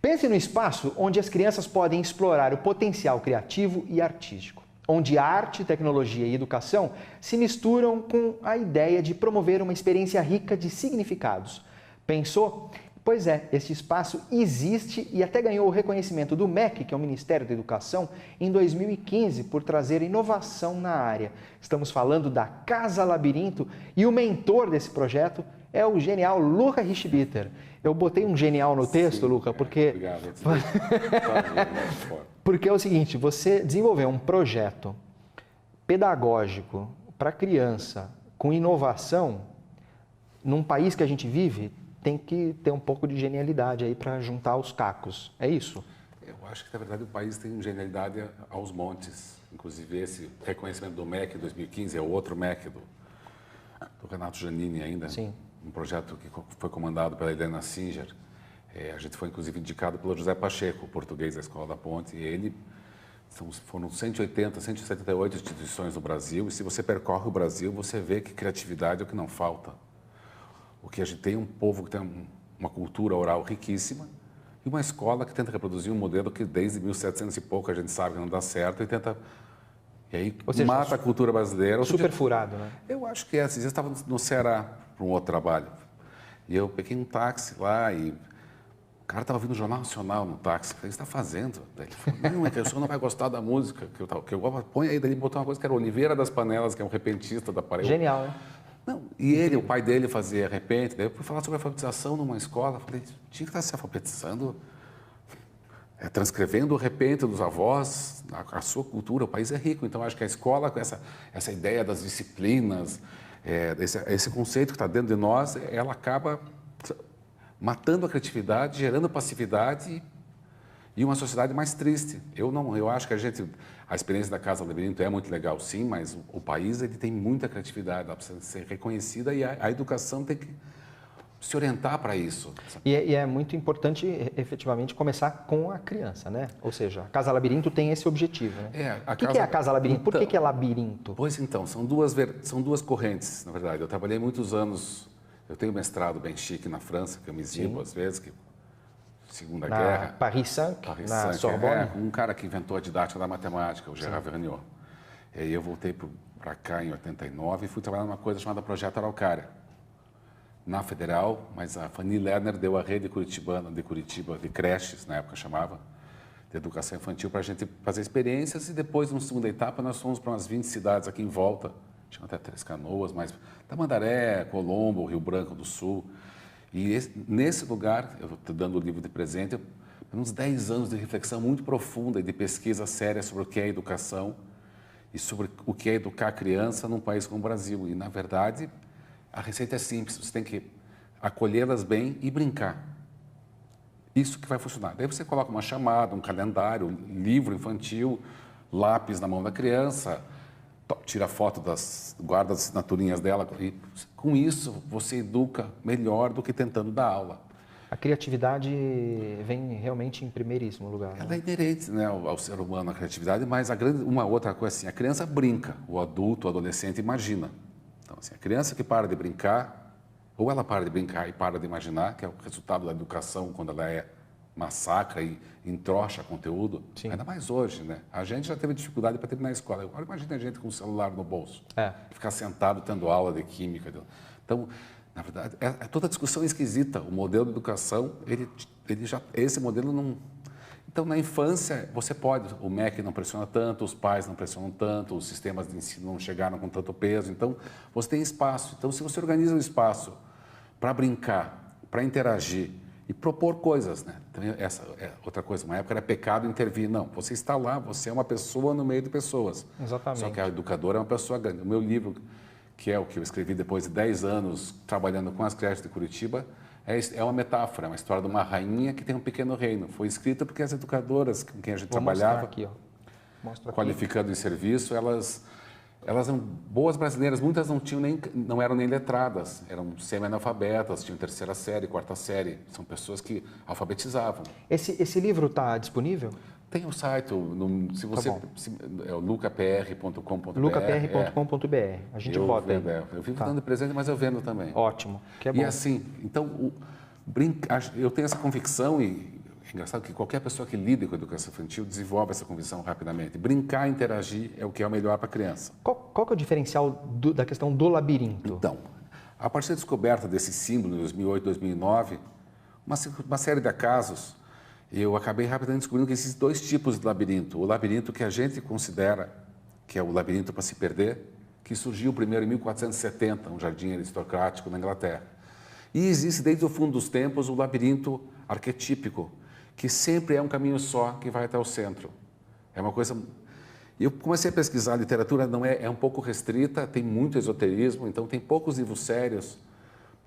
Pense no espaço onde as crianças podem explorar o potencial criativo e artístico, onde arte, tecnologia e educação se misturam com a ideia de promover uma experiência rica de significados. Pensou? Pois é, este espaço existe e até ganhou o reconhecimento do MEC, que é o Ministério da Educação, em 2015 por trazer inovação na área. Estamos falando da Casa Labirinto e o mentor desse projeto é o genial Luca Richbiter. Eu botei um genial no texto, Luca, porque... Obrigado. Porque é o seguinte, você desenvolveu um projeto pedagógico para criança com inovação num país que a gente vive, tem que ter um pouco de genialidade aí para juntar os cacos. É isso? Eu acho que, na verdade, o país tem genialidade aos montes. Inclusive, esse reconhecimento do MEC em 2015 é o outro MEC do Renato Giannini ainda. Sim. Um projeto que foi comandado pela Helena Singer. A gente foi, inclusive, indicado pelo José Pacheco, português da Escola da Ponte. E foram 180, 178 instituições no Brasil. E se você percorre o Brasil, você vê que criatividade é o que não falta. O que a gente tem um povo que tem uma cultura oral riquíssima e uma escola que tenta reproduzir um modelo que desde 1700 e pouco a gente sabe que não dá certo e tenta... E aí mata a cultura brasileira. Super furado, né? Eu acho que esses dias eu estava no Ceará para um outro trabalho. E eu peguei um táxi lá e o cara estava ouvindo o Jornal Nacional no táxi. Eu falei, o que você está fazendo? Ele falou, não, é que o senhor não vai gostar da música que eu põe aí. Daí ele botou uma coisa que era Oliveira das Panelas, que é um repentista da Paraíba. Genial, né? Não, e ele, o pai dele fazia repente, daí eu fui falar sobre alfabetização numa escola, falei, tinha que estar se alfabetizando, transcrevendo o repente dos avós, a sua cultura, o país é rico, então acho que a escola, com essa ideia das disciplinas, esse conceito que está dentro de nós, ela acaba matando a criatividade, gerando passividade e uma sociedade mais triste. Eu acho que a experiência da Casa Labirinto é muito legal, sim, mas o país ele tem muita criatividade, ela precisa ser reconhecida e a educação tem que se orientar para isso. E é muito importante, efetivamente, começar com a criança, né? Ou seja, a Casa Labirinto tem esse objetivo, né? O que é a Casa Labirinto? Por que é labirinto? Pois então, são duas correntes, na verdade. Eu trabalhei muitos anos, eu tenho mestrado bem chique na França, que eu me exibo às vezes, Segunda Guerra. Paris 5, na Sorbonne. Um cara que inventou a didática da matemática, o Gérard Vergniaud. E aí eu voltei para cá em 89 e fui trabalhar numa coisa chamada Projeto Araucária, na Federal, mas a Fanny Lerner deu a rede curitibana de Curitiba, de creches, na época chamava, de educação infantil, para a gente fazer experiências e depois, numa segunda etapa, nós fomos para umas 20 cidades aqui em volta, tinha até Três Canoas, mas Tamandaré, Colombo, Rio Branco do Sul. E nesse lugar, eu estou dando o livro de presente, uns 10 anos de reflexão muito profunda e de pesquisa séria sobre o que é educação e sobre o que é educar a criança num país como o Brasil. E, na verdade, a receita é simples, você tem que acolhê-las bem e brincar. Isso que vai funcionar. Daí você coloca uma chamada, um calendário, um livro infantil, lápis na mão da criança, tira foto guarda as assinaturinhas dela e com isso você educa melhor do que tentando dar aula. A criatividade vem realmente em primeiríssimo lugar. Ela é inerente, né, ao ser humano, a criatividade, mas uma outra coisa assim, a criança brinca, o adulto, o adolescente imagina. Então, assim, a criança que para de brincar, ou ela para de brincar e para de imaginar, que é o resultado da educação quando ela massacra e entrocha conteúdo, Sim. Ainda mais hoje, né? A gente já teve dificuldade para terminar a escola. Agora imagina a gente com o celular no bolso, ficar sentado tendo aula de química. Então, na verdade, toda a discussão é esquisita. O modelo de educação, esse modelo não... Então, na infância, você pode, o MEC não pressiona tanto, os pais não pressionam tanto, os sistemas de ensino não chegaram com tanto peso, então você tem espaço. Então, se você organiza um espaço para brincar, para interagir e propor coisas, né? Então, essa é outra coisa, uma época era pecado intervir. Não, você está lá, você é uma pessoa no meio de pessoas. Exatamente. Só que a educadora é uma pessoa grande. O meu livro, que é o que eu escrevi depois de 10 anos trabalhando com as creches de Curitiba, é uma metáfora, é uma história de uma rainha que tem um pequeno reino. Foi escrita porque as educadoras com quem a gente trabalhava, aqui, Mostra aqui. Qualificando em serviço, elas eram boas brasileiras, muitas não eram nem letradas, eram semi-analfabetas, tinham terceira série, quarta série, são pessoas que alfabetizavam. Esse livro está disponível? Tem o site, se você é o lucapr.com.br. lucapr.com.br. A gente bota aí. Eu vivo dando presente, mas eu vendo também. Ótimo, que é bom. E assim, então, eu tenho essa convicção e é engraçado que qualquer pessoa que lida com a educação infantil desenvolve essa convicção rapidamente. Brincar, interagir é o que é o melhor para a criança. Qual que é o diferencial da questão do labirinto? Então, a partir da descoberta desse símbolo em 2008, 2009, uma série de acasos, eu acabei rapidamente descobrindo que existem dois tipos de labirinto. O labirinto que a gente considera que é o labirinto para se perder, que surgiu primeiro em 1470, um jardim aristocrático na Inglaterra. E existe desde o fundo dos tempos o labirinto arquetípico, que sempre é um caminho só que vai até o centro. É uma coisa... Eu comecei a pesquisar, a literatura é um pouco restrita, tem muito esoterismo, então tem poucos livros sérios.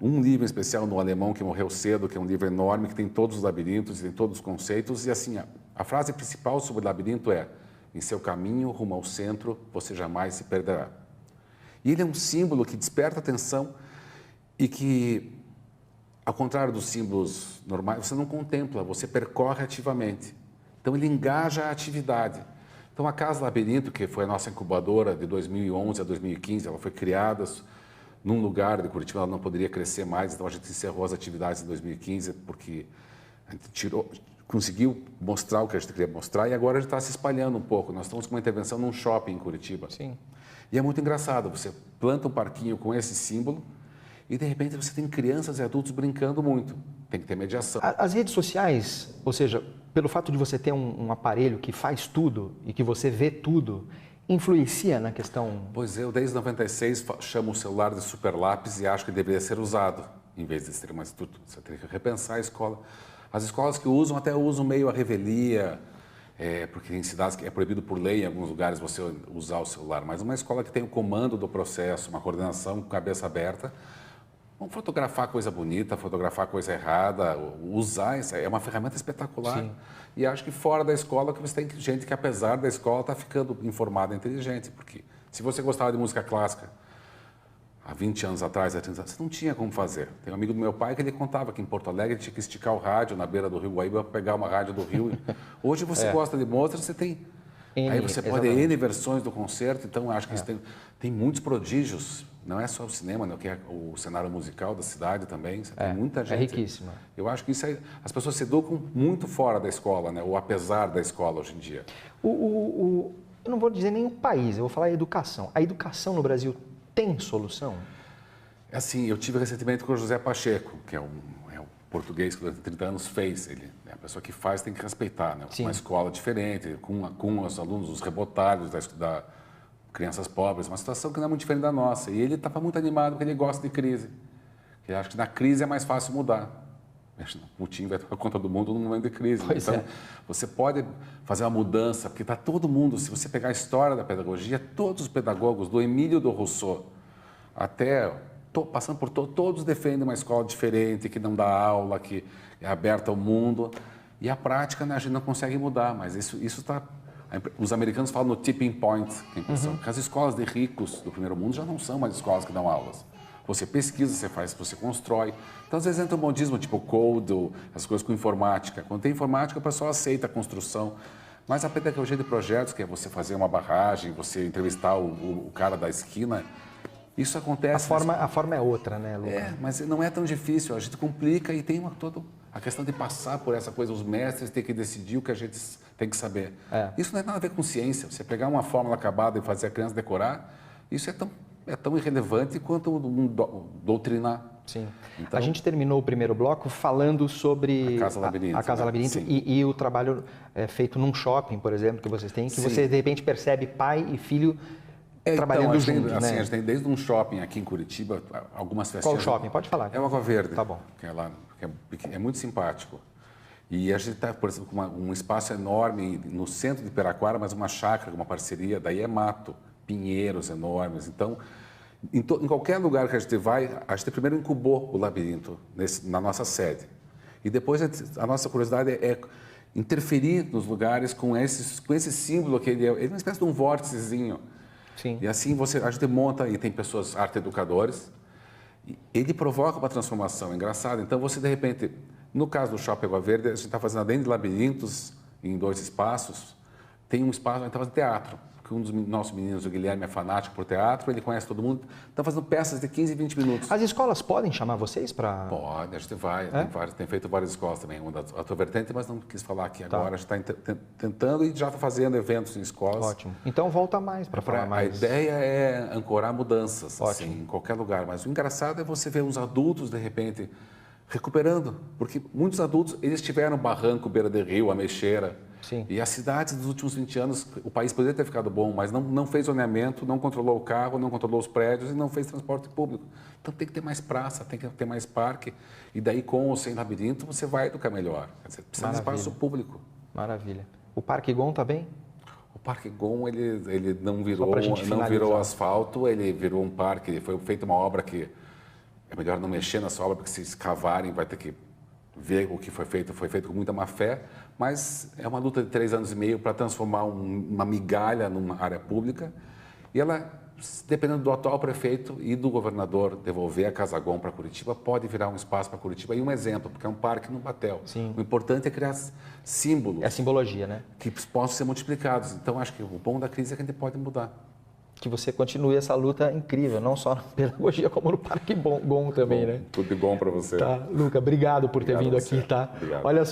Um livro em especial no alemão que morreu cedo, que é um livro enorme, que tem todos os labirintos, tem todos os conceitos. E assim, a frase principal sobre o labirinto é: em seu caminho rumo ao centro, você jamais se perderá. E ele é um símbolo que desperta atenção e que, ao contrário dos símbolos normais, você não contempla, você percorre ativamente. Então ele engaja a atividade. Então a Casa Labirinto, que foi a nossa incubadora de 2011 a 2015, ela foi criada num lugar de Curitiba, ela não poderia crescer mais, então a gente encerrou as atividades em 2015 porque a gente conseguiu mostrar o que a gente queria mostrar e agora a gente está se espalhando um pouco. Nós estamos com uma intervenção num shopping em Curitiba. Sim. E é muito engraçado, você planta um parquinho com esse símbolo e de repente você tem crianças e adultos brincando muito. Tem que ter mediação. As redes sociais, ou seja, pelo fato de você ter um aparelho que faz tudo e que você vê tudo, influencia na questão... Pois eu, desde 96, chamo o celular de super lápis e acho que deveria ser usado, em vez de ser mais tudo. Você tem que repensar a escola. As escolas que usam, até usam meio a revelia, porque em cidades que é proibido por lei, em alguns lugares, você usar o celular. Mas uma escola que tem o comando do processo, uma coordenação com cabeça aberta, vamos fotografar coisa bonita, fotografar coisa errada, usar isso, é uma ferramenta espetacular. Sim. E acho que fora da escola que você tem gente que, apesar da escola, está ficando informada e inteligente. Porque se você gostava de música clássica há 20 anos atrás, há 30 anos, você não tinha como fazer. Tem um amigo do meu pai que ele contava que em Porto Alegre tinha que esticar o rádio na beira do Rio Guaíba para pegar uma rádio do Rio. Hoje você gosta de Mozart, você tem... Aí você pode ter N versões do concerto, então acho que isso tem muitos prodígios. Não é só o cinema, né? Que é o cenário musical da cidade também. Você tem muita gente. É riquíssimo. Eu acho que isso aí, as pessoas se educam muito fora da escola, né? Ou apesar da escola hoje em dia. Eu não vou dizer nem o país, eu vou falar educação. A educação no Brasil tem solução? É assim, eu tive recentemente com o José Pacheco, que é um português que durante 30 anos fez. Ele, a pessoa que faz tem que respeitar, né? Uma escola diferente, com os alunos, os rebotalhos da crianças pobres, uma situação que não é muito diferente da nossa. E ele estava muito animado porque ele gosta de crise. Ele acha que na crise é mais fácil mudar. O time vai tomar conta do mundo num momento de crise. Então, você pode fazer uma mudança, porque está todo mundo, se você pegar a história da pedagogia, todos os pedagogos, do Emílio do Rousseau até... passando por todos defendem uma escola diferente, que não dá aula, que é aberta ao mundo. E a prática, né, a gente não consegue mudar, mas isso está... Os americanos falam no tipping point, que as escolas de ricos do primeiro mundo já não são mais escolas que dão aulas. Você pesquisa, você faz, você constrói. Então, às vezes entra um modismo, tipo code, as coisas com informática. Quando tem informática, o pessoal aceita a construção. Mas a pedagogia de projetos, que é você fazer uma barragem, você entrevistar o cara da esquina, isso acontece... A forma é outra, né, Luca? Mas não é tão difícil. A gente complica e tem toda a questão de passar por essa coisa. Os mestres têm que decidir o que a gente tem que saber. Isso não tem nada a ver com ciência. Você pegar uma fórmula acabada e fazer a criança decorar, isso é tão irrelevante quanto doutrinar. Sim. Então, a gente terminou o primeiro bloco falando sobre a Casa Labirinto, e o trabalho feito num shopping, por exemplo, que vocês têm, que você de repente percebe pai e filho trabalhando juntos, né? Assim, a gente tem desde um shopping aqui em Curitiba, algumas festas. Qual shopping? Pode falar. É o Água Verde. Tá bom. Que é lá, é muito simpático. E a gente está, por exemplo, com um espaço enorme no centro de Piraquara, mas uma chácara, uma parceria, daí é mato, pinheiros enormes. Então, em qualquer lugar que a gente vai, a gente primeiro incubou o labirinto na nossa sede. E depois a nossa curiosidade é interferir nos lugares com esse símbolo que ele é uma espécie de um vórticezinho. Sim. E assim a gente monta, e tem pessoas arte-educadores, ele provoca uma transformação, é engraçado. Então você, de repente, no caso do Shopping Água Verde, a gente está fazendo, além de labirintos, em 2 espaços, tem um espaço onde a gente está fazendo teatro. porque um dos nossos meninos, o Guilherme, é fanático por teatro, ele conhece todo mundo, está fazendo peças de 15, 20 minutos. As escolas podem chamar vocês para... Pode, a gente vai, tem feito várias escolas também, uma da tua vertente, mas não quis falar aqui agora, a gente está tentando e já está fazendo eventos em escolas. Ótimo. Então volta mais para falar mais. A ideia é ancorar mudanças, assim, em qualquer lugar, mas o engraçado é você ver uns adultos, de repente, recuperando, porque muitos adultos, eles tiveram Barranco, Beira de Rio, Ameixeira, Sim. e as cidades dos últimos 20 anos, o país poderia ter ficado bom, mas não fez zoneamento, não controlou o carro, não controlou os prédios e não fez transporte público. Então tem que ter mais praça, tem que ter mais parque, e daí com ou sem labirinto você vai educar melhor. Quer dizer, precisa de espaço público. Maravilha. O Parque Gon está bem? O Parque Gon, ele não virou asfalto, ele virou um parque, foi feita uma obra que é melhor não mexer nessa obra, porque se escavarem vai ter que ver o que foi feito com muita má fé, mas é uma luta de 3 anos e meio para transformar uma migalha numa área pública e ela, dependendo do atual prefeito e do governador devolver a Casa Gon para Curitiba, pode virar um espaço para Curitiba e um exemplo, porque é um parque no Batel. Sim. O importante é criar símbolos. É a simbologia, né? Que possam ser multiplicados. Então, acho que o bom da crise é que a gente pode mudar. Que você continue essa luta incrível, não só na pedagogia, como no Parque Gon também, né? Tudo de bom para você. Tá, Luca, obrigado por ter vindo aqui, tá? Obrigado. Olha só.